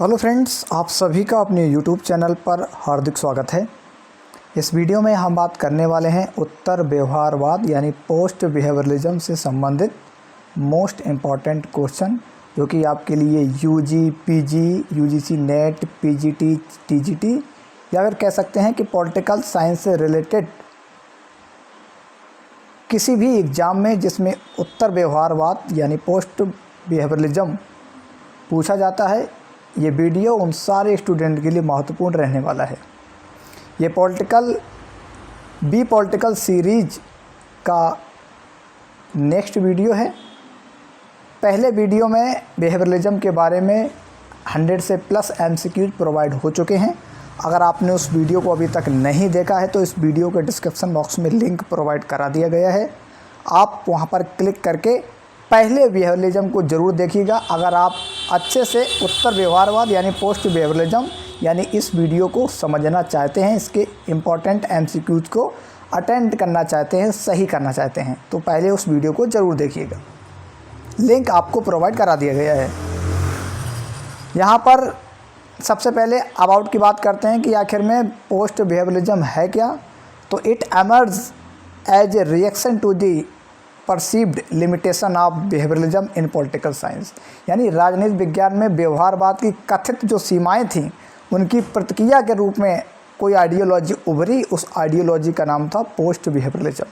Hello friends, आप सभी का अपने यूट्यूब चैनल पर हार्दिक स्वागत है। इस वीडियो में हम बात करने वाले हैं उत्तर व्यवहारवाद यानी पोस्ट बिहेवियरलिज्म से संबंधित मोस्ट इम्पॉर्टेंट क्वेश्चन, जो कि आपके लिए UG, PG, UGC NET, PGT, TGT या अगर कह सकते हैं कि पॉलिटिकल साइंस से रिलेटेड किसी भी एग्ज़ाम में जिसमें उत्तर व्यवहारवाद यानी पोस्ट बिहेवियरलिज्म पूछा जाता है, ये वीडियो उन सारे स्टूडेंट के लिए महत्वपूर्ण रहने वाला है। ये पॉलिटिकल सीरीज का नेक्स्ट वीडियो है। पहले वीडियो में बिहेवियरलिज्म के बारे में 100 से प्लस एमसीक्यूज प्रोवाइड हो चुके हैं। अगर आपने उस वीडियो को अभी तक नहीं देखा है तो इस वीडियो के डिस्क्रिप्शन बॉक्स में लिंक प्रोवाइड करा दिया गया है। आप वहां पर क्लिक करके पहले बिहेवियरलिज्म को ज़रूर देखिएगा। अगर आप अच्छे से उत्तर व्यवहारवाद यानी पोस्ट बिहेवियरलिज्म यानी इस वीडियो को समझना चाहते हैं, इसके इम्पॉर्टेंट एमसीक्यूज को अटेंड करना चाहते हैं, सही करना चाहते हैं, तो पहले उस वीडियो को ज़रूर देखिएगा। लिंक आपको प्रोवाइड करा दिया गया है। यहाँ पर सबसे पहले अबाउट की बात करते हैं कि आखिर में पोस्ट बिहेवियरलिज्म है क्या। तो it emerge as a reaction to the perceived limitation of behaviouralism in political science, यानी राजनीतिक विज्ञान में व्यवहारवाद की कथित जो सीमाएं थीं उनकी प्रतिक्रिया के रूप में कोई आइडियोलॉजी उभरी। उस आइडियोलॉजी का नाम था post behaviouralism.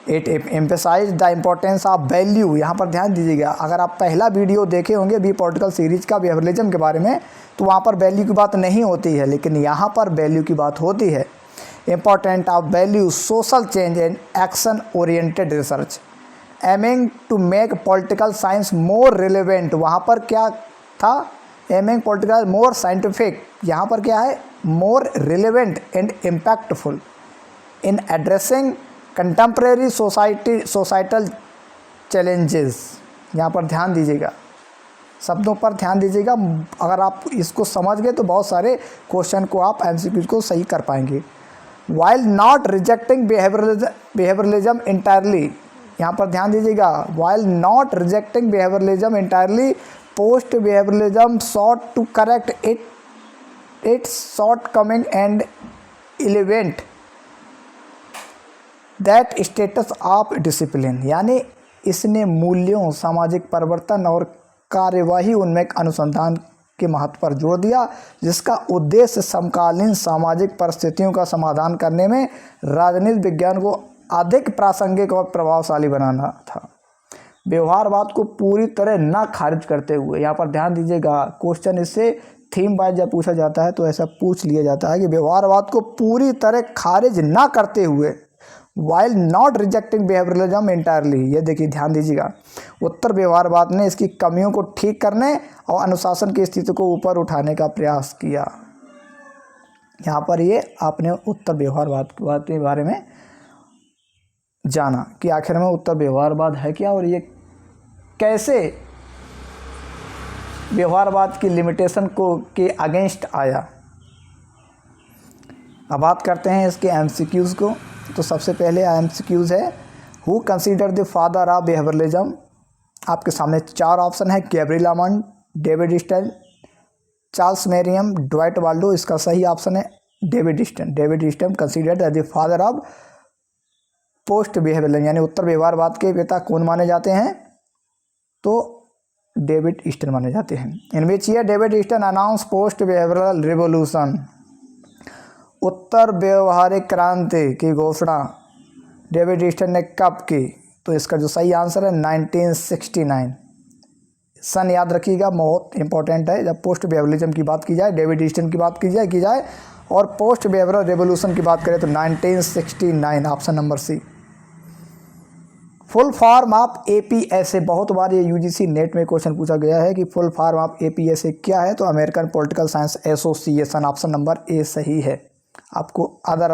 It emphasise the importance of value. यहाँ पर ध्यान दीजिएगा, अगर आप पहला वीडियो देखे होंगे बी पॉलिटिकल सीरीज का बिहेवियरलिज्म के बारे में, तो वहाँ पर वैल्यू की बात नहीं होती है, लेकिन यहाँ पर वैल्यू की बात होती है। Important of value, social change and action oriented research aiming to make political science more relevant। वहाँ पर क्या था? aiming political more scientific। यहाँ पर क्या है? more relevant and impactful in addressing contemporary societal challenges। यहाँ पर ध्यान दीजिएगा, शब्दों पर ध्यान दीजिएगा। अगर आप इसको समझ गए तो बहुत सारे क्वेश्चन को आप एमसीक्यूज को सही कर पाएंगे। While not rejecting behavioralism entirely, यहाँ पर ध्यान दीजिएगा, while not rejecting behavioralism entirely, post behavioralism sought to correct its shortcoming and elevate that status of discipline। यानी इसने मूल्यों, सामाजिक परिवर्तन और कार्यवाही उन्मुख अनुसंधान के महत्व पर जोर दिया, जिसका उद्देश्य समकालीन सामाजिक परिस्थितियों का समाधान करने में राजनीतिक विज्ञान को अधिक प्रासंगिक और प्रभावशाली बनाना था। व्यवहारवाद को पूरी तरह ना खारिज करते हुए, यहाँ पर ध्यान दीजिएगा, क्वेश्चन इससे थीम वाइज जब पूछा जाता है तो ऐसा पूछ लिया जाता है कि व्यवहारवाद को पूरी तरह खारिज ना करते हुए, while not rejecting behaviourism entirely. ये देखिए, ध्यान दीजिएगा, उत्तर व्यवहारवाद ने इसकी कमियों को ठीक करने और अनुशासन की स्थिति को ऊपर उठाने का प्रयास किया। यहाँ पर ये आपने उत्तर व्यवहारवाद के बारे में जाना कि आखिर में उत्तर व्यवहारवाद है क्या और ये कैसे व्यवहारवाद की लिमिटेशन को के अगेंस्ट आया। अब बात करते हैं इसके एमसीक्यूज़ को। तो सबसे पहले एमसीक्यूज़ है, who consider the father of behaviouralism. आपके सामने 4 ऑप्शन है, Gabriel Almond, David Easton, Charles Merriam, Dwight Waldo. इसका सही ऑप्शन है David Easton. David Easton considered as the father of post behaviouralism, यानी उत्तर व्यवहारवाद के पिता कौन माने जाते हैं? तो डेविड ईस्टन माने जाते हैं। In which year David Easton announce post behavioral revolution. उत्तर व्यवहारिक क्रांति की घोषणा डेविड ईस्टन ने कब की? तो इसका जो सही आंसर है 1969। सन याद रखिएगा, बहुत इंपॉर्टेंट है। जब पोस्ट बिहेवियरलिज्म की बात की जाए, डेविड ईस्टन की बात की जाए और पोस्ट बिहेवियरल रेवोल्यूशन की बात करें तो 1969, option number C. Full form of APSA. बहुत बार ये यूजीसी नेट में क्वेश्चन पूछा गया है कि फुल फॉर्म ऑफ एपीएसए क्या है? तो American political science association, option number ए सही है। आपको अदर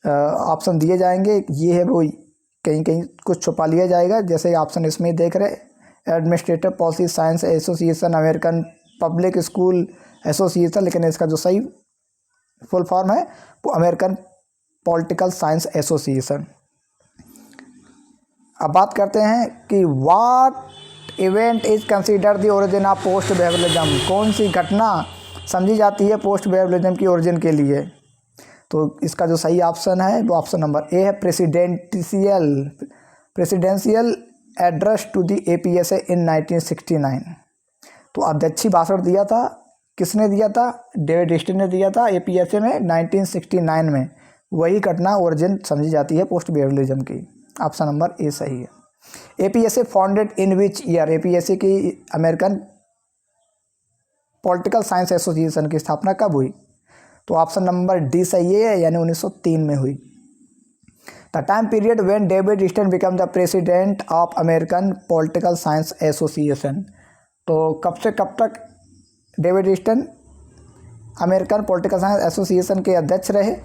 ऑप्शन दिए जाएंगे, ये है वो कहीं कहीं कुछ छुपा लिया जाएगा। जैसे ऑप्शन इसमें देख रहे, administrative policy science association, American public school association, लेकिन इसका जो सही फुल फॉर्म है वो अमेरिकन पॉलिटिकल साइंस एसोसिएशन। अब बात करते हैं कि what event is consider the origin of post behaviourism, कौन सी घटना समझी जाती है पोस्ट बिहेवियरलिज्म की ओरिजिन के लिए? तो इसका जो सही ऑप्शन है वो ऑप्शन नंबर ए है, presidential address to the APSA in 1969। तो अध्यक्षीय भाषण दिया था, किसने दिया था? डेविड स्टीन ने दिया था APSA में 1969 में। वही घटना ओरिजिन समझी जाती है पोस्ट बिहेवियरलिज्म की। ऑप्शन नंबर ए सही है। APSA founded in which year, APSA की अमेरिकन पॉलिटिकल साइंस एसोसिएशन की स्थापना कब हुई? तो ऑप्शन नंबर डी सही है, यानी 1903 में हुई। The time period when David Stein become the president of American political science association, तो कब से कब तक David Stein American political science association के अध्यक्ष रहे?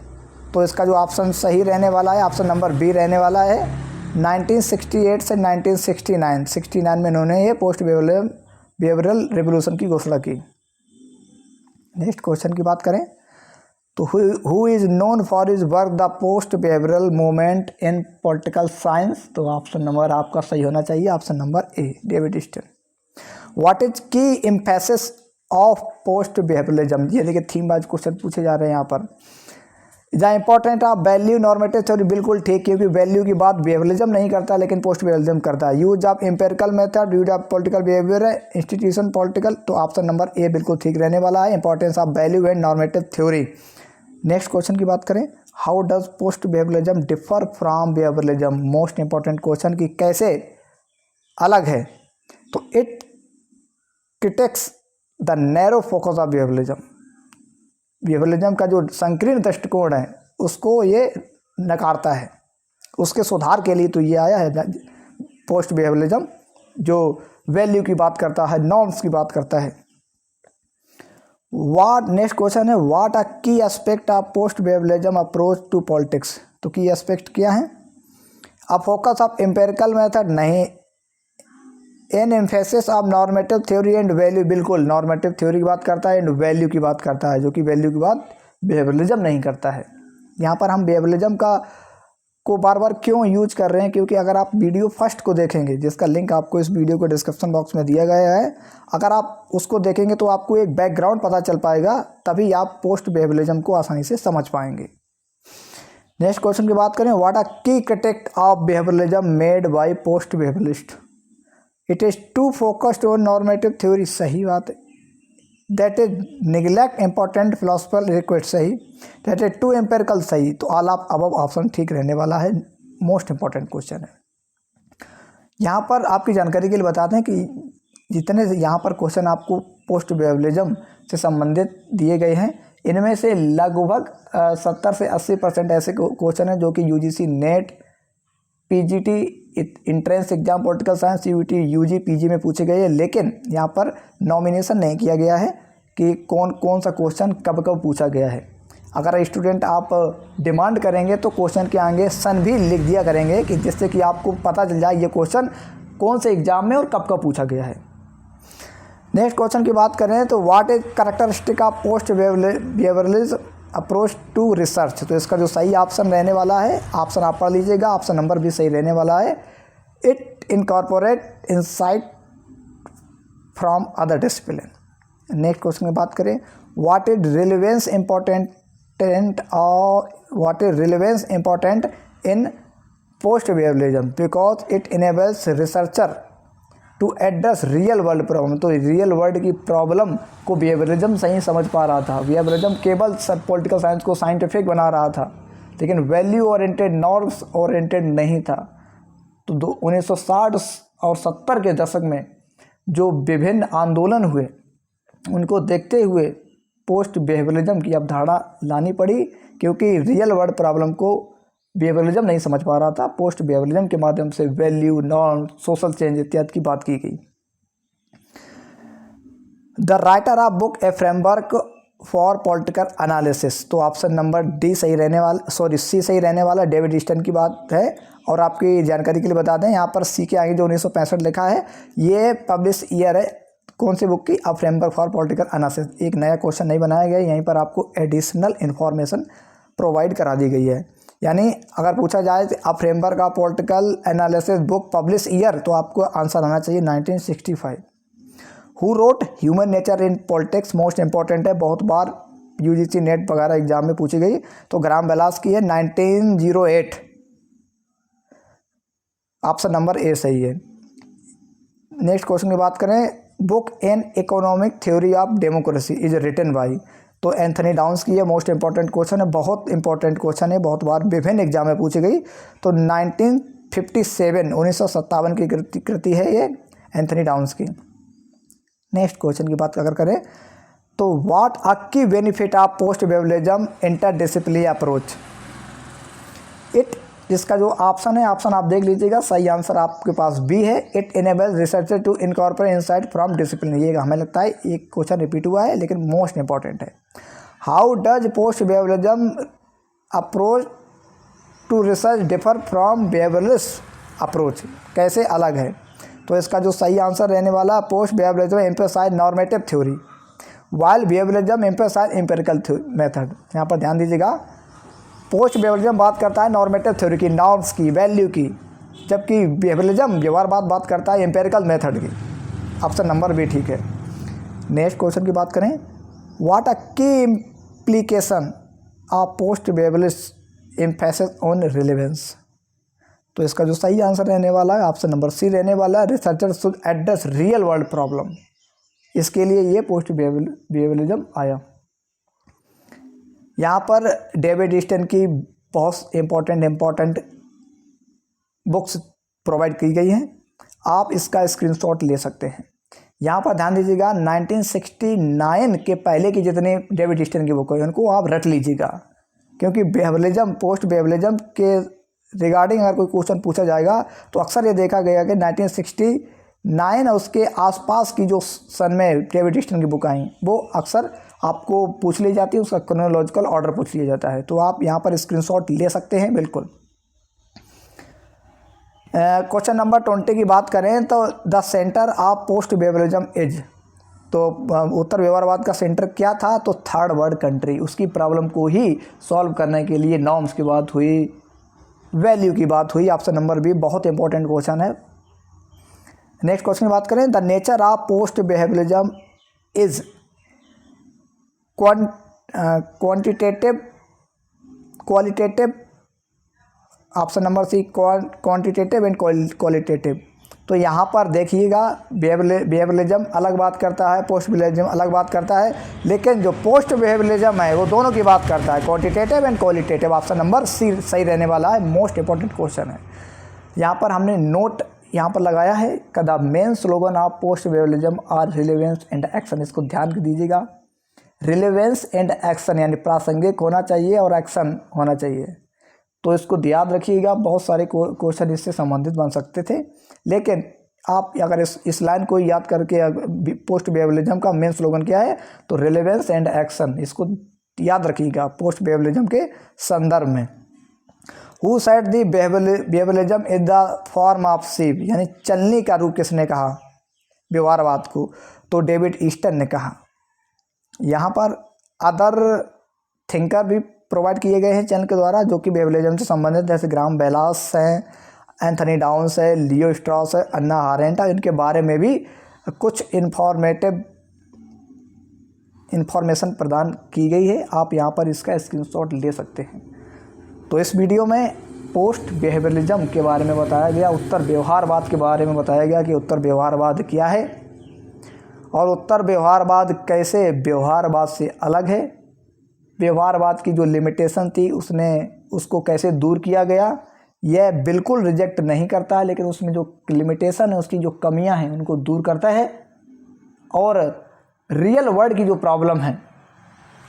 तो इसका जो ऑप्शन सही रहने वाला है ऑप्शन नंबर बी रहने वाला है। 1968 से 1969 में इन्होंने ये पोस्ट बिहेवियरल रिवोल्यूशन की घोषणा की। नेक्स्ट क्वेश्चन की बात करें तो who is known for his work the post behavioural movement in political science? तो ऑप्शन नंबर आपका सही होना चाहिए, option number A, David Stein. What is key emphasis of post behaviouralism? ये देखिए थीम वाइज क्वेश्चन पूछे जा रहे हैं यहाँ पर। The important of value normative theory, बिल्कुल ठीक, क्योंकि वैल्यू की बात बिहेवियरलिज्म नहीं करता लेकिन पोस्ट बिहेवियरलिज्म करता है। Use of empirical method, use of political behaviour है, इंस्टीट्यूशन पॉलिटिकल, तो ऑप्शन नंबर ए बिल्कुल ठीक रहने वाला है, importance of value and normative theory. Next question की बात करें, how does post behaviourism differ from behaviourism? Most important question की कैसे अलग है? तो it critics the narrow focus of behaviourism, behaviourism का जो संकीर्ण दृष्टिकोण है उसको ये नकारता है, उसके सुधार के लिए तो ये आया है पोस्ट बिहेवियरलिज्म, जो वैल्यू की बात करता है, नॉर्म्स की बात करता है। नेक्स्ट क्वेश्चन है, what a key aspect of post behaviourism approach to politics? तो की एस्पेक्ट क्या है? A focus of empirical method नहीं, an emphasis of normative theory and value, बिल्कुल नॉर्मेटिव थ्योरी की बात करता है एंड वैल्यू की बात करता है, जो कि वैल्यू की बात बिहेवियरलिज्म नहीं करता है। यहाँ पर हम बिहेवियरलिज्म को बार बार क्यों यूज कर रहे हैं? क्योंकि अगर आप वीडियो फर्स्ट को देखेंगे, जिसका लिंक आपको इस वीडियो को डिस्क्रिप्शन बॉक्स में दिया गया है, अगर आप उसको देखेंगे तो आपको एक बैकग्राउंड पता चल पाएगा, तभी आप पोस्ट बिहेवियरलिज्म को आसानी से समझ पाएंगे। नेक्स्ट क्वेश्चन की बात करें, what a key critique of behavioralism made by post behavioralist? It is too focused on normative theory, सही बात है। That is neglect important philosophical request, सही। दैट इज टू एम्पेरिकल, सही। तो ऑल ऑफ अबव ऑप्शन ठीक रहने वाला है, मोस्ट इंपॉर्टेंट क्वेश्चन है। यहाँ पर आपकी जानकारी के लिए बताते हैं कि जितने यहाँ पर क्वेश्चन आपको पोस्ट बिहेवियरलिज्म से संबंधित दिए गए हैं, इनमें से लगभग 70 से 80% ऐसे क्वेश्चन हैं जो कि UGC net, PGT entrance exam political science, CUT UG PG में पूछे गए हैं, लेकिन यहाँ पर नॉमिनेशन नहीं किया गया है कि कौन कौन सा क्वेश्चन कब कब पूछा गया है। अगर स्टूडेंट आप डिमांड करेंगे तो क्वेश्चन के आगे सन भी लिख दिया करेंगे, कि जिससे कि आपको पता चल जाए ये क्वेश्चन कौन से एग्जाम में और कब कब पूछा गया है। नेक्स्ट क्वेश्चन की बात करें तो what is characteristic of post behaviourism approach to research? तो इसका जो सही ऑप्शन रहने वाला है, ऑप्शन आप पढ़ लीजिएगा, ऑप्शन नंबर भी सही रहने वाला है। It incorporate insight from other discipline. Next question की बात करें, what is relevance important in post behaviouralism? Because it enables researcher to address real world problem. तो रियल वर्ल्ड की प्रॉब्लम को बिहेवियरलिज्म सही समझ पा रहा था। बिहेवियरलिज्म केवल पॉलिटिकल साइंस को साइंटिफिक बना रहा था, लेकिन वैल्यू ओरिएंटेड, नॉर्म्स ओरिएंटेड नहीं था। तो 1960 और 70 के दशक में जो विभिन्न आंदोलन हुए, उनको देखते हुए पोस्ट बिहेवियरलिज्म की अवधारणा लानी पड़ी, क्योंकि रियल वर्ल्ड प्रॉब्लम को बिहेवियरलिज्म नहीं समझ पा रहा था। पोस्ट बिहेवियरलिज्म के माध्यम से वैल्यू, नॉर्म, सोशल चेंज इत्यादि की बात की गई। The writer of book A framework for political analysis, तो ऑप्शन नंबर डी सही रहने वाला, सी सही रहने वाला, डेविड स्टीन की बात है। और आपकी जानकारी के लिए बता दें, यहाँ पर सी के आगे जो 1965 लिखा है, ये पब्लिश ईयर है कौन सी बुक की? A framework for political analysis. एक नया क्वेश्चन नहीं बनाया गया, यहीं पर आपको एडिशनल इन्फॉर्मेशन प्रोवाइड करा दी गई है। यानी अगर पूछा जाए तो a framework of political analysis book publish year, तो आपको आंसर आना चाहिए 1965। Who wrote human nature in politics, most important है, बहुत बार यूजीसी नेट वगैरह एग्जाम में पूछी गई, तो ग्राम बेलास की है 1908। ऑप्शन नंबर ए सही है। नेक्स्ट क्वेश्चन की बात करें, book an economic theory of democracy is written by, तो एंथनी डाउन्स की है। मोस्ट इंपॉर्टेंट क्वेश्चन है, बहुत इंपॉर्टेंट क्वेश्चन है, बहुत बार विभिन्न एग्जाम में पूछी गई। तो 1957 की कृति है ये एंथनी डाउन्स की। नेक्स्ट क्वेश्चन की बात अगर करें तो what a key benefit of post behavioralism interdisciplinary approach, it, इसका जो ऑप्शन है, ऑप्शन आप देख लीजिएगा, सही आंसर आपके पास बी है। It enables researcher to incorporate insight from discipline, ये हमें लगता है एक क्वेश्चन रिपीट हुआ है लेकिन मोस्ट इंपॉर्टेंट है। How does post behavioralism approach to research differ from behavioralist approach, कैसे अलग है, तो इसका जो सही आंसर रहने वाला, post behaviouralism emphasise normative theory while behaviouralism emphasise empirical method. यहाँ पर ध्यान दीजिएगा, पोस्ट बेवलिज्म बात करता है नॉर्मेटिव थ्योरी की, नॉर्म्स की, वैल्यू की, जबकि बेवलिज्म व्यवहारवाद बात करता है एम्पिरिकल मेथड की। ऑप्शन नंबर भी ठीक है। नेक्स्ट क्वेश्चन की बात करें, व्हाट अ की implication of post behaviouralist emphasis on relevance, तो इसका जो सही आंसर रहने वाला है ऑप्शन नंबर सी रहने वाला है। Researcher should address real world problem, इसके लिए ये पोस्ट बेवलिज्म आया। यहाँ पर डेविड ईस्टन की बहुत इंपॉर्टेंट बुक्स प्रोवाइड की गई हैं, आप इसका स्क्रीनशॉट ले सकते हैं। यहाँ पर ध्यान दीजिएगा, 1969 के पहले की जितने डेविड ईस्टन की बुक है उनको आप रट लीजिएगा, क्योंकि बेवलिज्म, पोस्ट बेवलिज्म के रिगार्डिंग अगर कोई क्वेश्चन पूछा जाएगा तो अक्सर ये देखा गया कि 1969 और उसके आसपास की जो सन में डेविड ईस्टन की बुक आई वो अक्सर आपको पूछ ली जाती है, उसका क्रोनोलॉजिकल ऑर्डर पूछ लिया जाता है, तो आप यहाँ पर स्क्रीनशॉट ले सकते हैं बिल्कुल। क्वेश्चन नंबर 20 की बात करें तो the centre of post behaviouralism is, तो उत्तर व्यवहारवाद का सेंटर क्या था, तो थर्ड वर्ल्ड कंट्री। उसकी प्रॉब्लम को ही सॉल्व करने के लिए नॉर्म्स की बात हुई, वैल्यू की बात हुई। ऑप्शन नंबर बी बहुत इंपॉर्टेंट क्वेश्चन है। नेक्स्ट क्वेश्चन की बात करें, the nature of post behaviouralism is quantitative, qualitative, option number C quantitative and qualitative. तो यहाँ पर देखिएगा, बेवलिज्म अलग बात करता है, पोस्ट बेवलिज्म अलग बात करता है, लेकिन जो पोस्ट बेवलिज्म है वो दोनों की बात करता है, quantitative and qualitative. Option number C सही रहने वाला है, मोस्ट इंपॉर्टेंट क्वेश्चन है। यहाँ पर हमने नोट यहाँ पर लगाया है, the main slogan of post behaviouralism are relevance and action, इसको ध्यान दीजिएगा। रिलेवेंस एंड एक्शन यानी प्रासंगिक होना चाहिए और एक्शन होना चाहिए, तो इसको याद रखिएगा। बहुत सारे क्वेश्चन इससे संबंधित बन सकते थे, लेकिन आप अगर इस लाइन को याद करके, पोस्ट बेवलिज्म का मेन स्लोगन क्या है, तो रिलेवेंस एंड एक्शन, इसको याद रखिएगा पोस्ट बेवलिज्म के संदर्भ में। Who said the behaviouralism is the form of sheep, यानी चलने का रूप किसने कहा व्यवहारवाद को, तो डेविड ईस्टन ने कहा। यहाँ पर अदर थिंकर भी प्रोवाइड किए गए हैं चैनल के द्वारा जो कि बेवलिज्म से संबंधित, जैसे ग्राम बेलास हैं, एंथनी डाउन्स है, लियो स्ट्रॉस है, अन्ना हारेंट है, इनके बारे में भी कुछ इन्फॉर्मेशन प्रदान की गई है। आप यहाँ पर इसका स्क्रीनशॉट ले सकते हैं। तो इस वीडियो में पोस्ट बिहेवियरलिज्म के बारे में बताया गया, उत्तर व्यवहारवाद के बारे में बताया गया कि उत्तर व्यवहारवाद क्या है और उत्तर व्यवहारवाद कैसे व्यवहारवाद से अलग है, व्यवहारवाद की जो लिमिटेशन थी उसको कैसे दूर किया गया। यह बिल्कुल रिजेक्ट नहीं करता है, लेकिन उसमें जो लिमिटेशन है, उसकी जो कमियां हैं उनको दूर करता है, और रियल वर्ल्ड की जो प्रॉब्लम है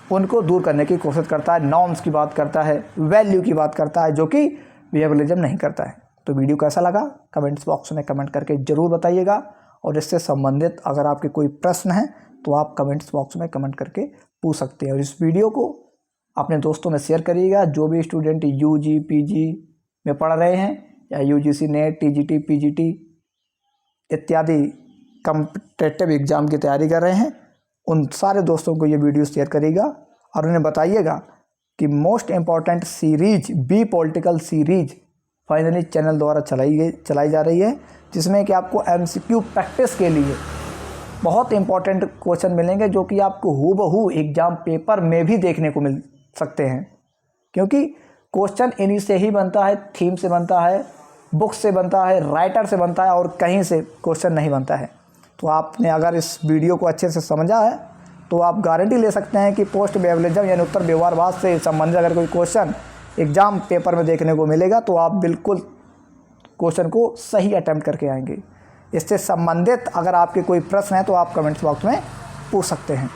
उनको दूर करने की कोशिश करता है। नॉर्म्स की बात करता है, वैल्यू की बात करता है, जो कि बिहेवियरलिज्म नहीं करता है। तो वीडियो कैसा लगा कमेंट्स बॉक्स में कमेंट करके ज़रूर बताइएगा, और इससे संबंधित अगर आपके कोई प्रश्न हैं तो आप कमेंट्स बॉक्स में कमेंट करके पूछ सकते हैं। और इस वीडियो को अपने दोस्तों में शेयर करिएगा, जो भी स्टूडेंट यूजी पीजी में पढ़ रहे हैं या यूजीसी नेट टीजीटी पीजीटी इत्यादि कॉम्पिटिटिव एग्ज़ाम की तैयारी कर रहे हैं, उन सारे दोस्तों को ये वीडियो शेयर करिएगा और उन्हें बताइएगा कि most important series B political series finally channel द्वारा चलाई जा रही है, जिसमें कि आपको एमसीक्यू प्रैक्टिस के लिए बहुत इंपॉर्टेंट क्वेश्चन मिलेंगे जो कि आपको हूबहू एग्ज़ाम पेपर में भी देखने को मिल सकते हैं, क्योंकि क्वेश्चन इन्हीं से ही बनता है, थीम से बनता है, बुक से बनता है, राइटर से बनता है और कहीं से क्वेश्चन नहीं बनता है। तो आपने अगर इस वीडियो को अच्छे से समझा है तो आप गारंटी ले सकते हैं कि पोस्ट बेवलिज्म यानी उत्तर व्यवहारवाद से संबंधित अगर कोई क्वेश्चन एग्ज़ाम पेपर में देखने को मिलेगा तो आप बिल्कुल क्वेश्चन को सही अटैम्प्ट करके आएंगे। इससे संबंधित अगर आपके कोई प्रश्न है तो आप कमेंट्स बॉक्स में पूछ सकते हैं।